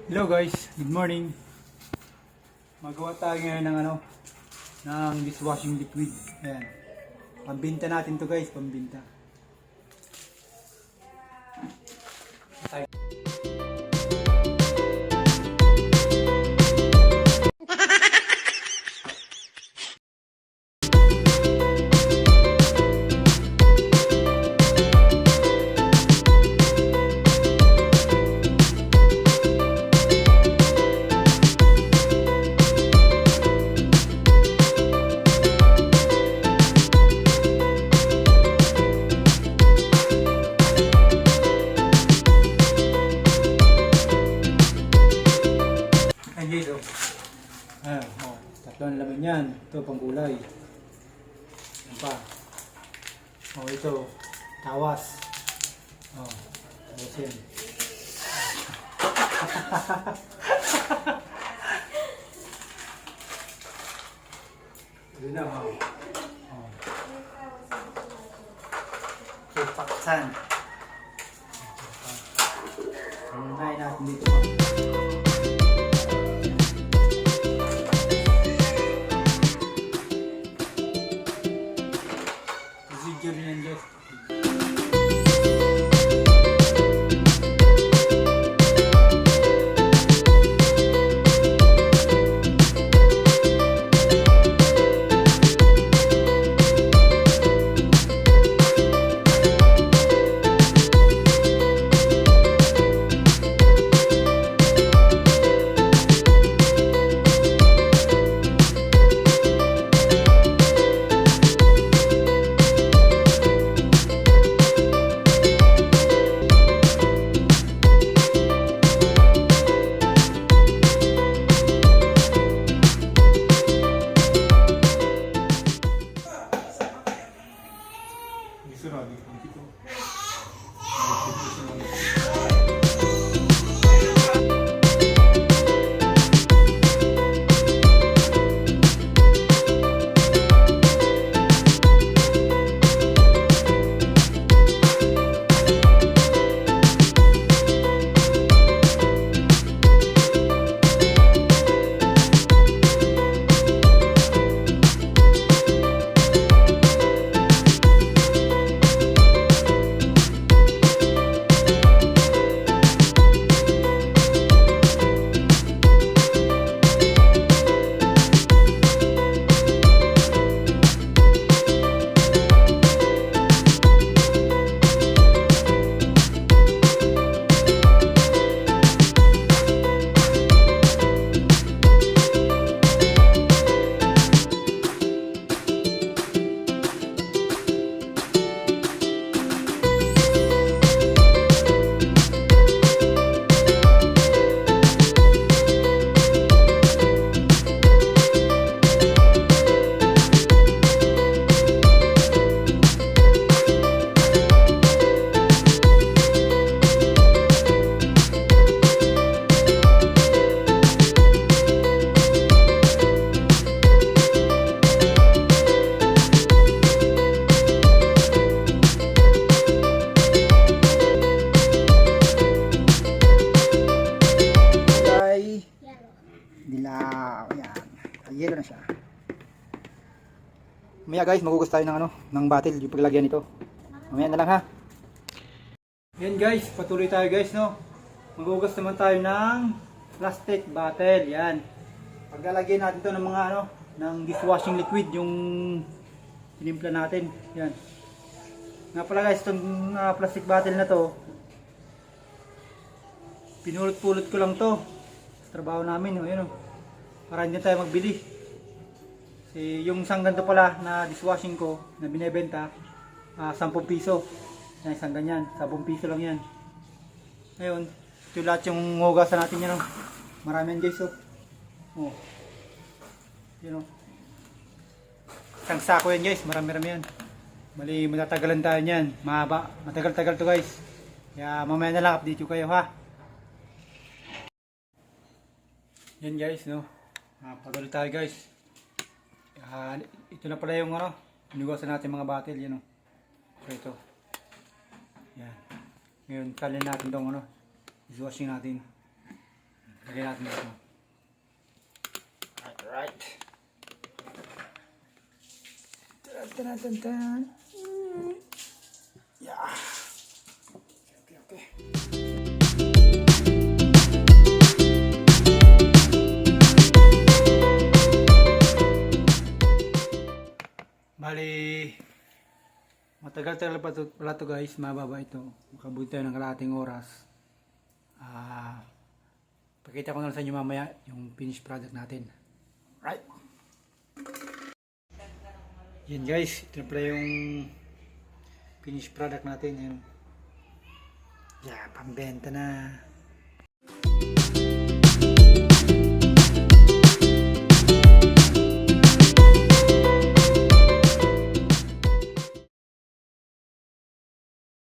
Hello guys, good morning. Magawa tayo ngayon ng ng dishwashing liquid. Ayan. Pambinta natin to guys, pambinta. Ayan guys, ayan, tatlo ang laman yan. Ito pang gulay. Ayan pa. Ito, tawas. Tawas yan. Ito na, So, paksan. Unahin natin dito, Video rin yan guys. Dilaw, yan. Yelo na siya. Mamaya guys, magugas tayo ng bottle, yung paglagyan nito. Mamaya na lang ha. Yan guys, patuloy tayo guys, no. Magugas naman tayo ng plastic bottle, yan. Paglalagyan natin to ng mga ng dishwashing liquid, yung tinimpla natin, yan. Nga pala guys, itong plastic bottle na to, pinulot-pulot ko lang to. Trabaho namin, yun, para hindi tayo magbili. Yung isang ganito pala na dishwashing ko na binebenta, 10 piso. Yan, isang ganyan, 10 piso lang yan. Ngayon, ito lahat yung hugasan natin yan. Marami yan guys. Yun, isang sako yan guys, marami-rami yan. Bali, matatagalan tayo yan. Mahaba, matagal-tagal to guys. Kaya mamaya na lang, update ko kayo ha. Yan guys, patuloy tayo guys. Ito na pala yung inugasan natin mga bottle, yan So ito. Yan. Ngayon, talin natin itong dishwashing natin. Lagyan natin ito. Alright. Tan. Yeah. Okay. Bali, matagal-tagal pa pala to guys, mababa ito. Makabuti tayo ng kalahating oras. Pakita ko na lang sa inyo mamaya yung finished product natin. Right. Yan guys, ito na pala yung finished product natin. Yan. Yeah, pambenta na.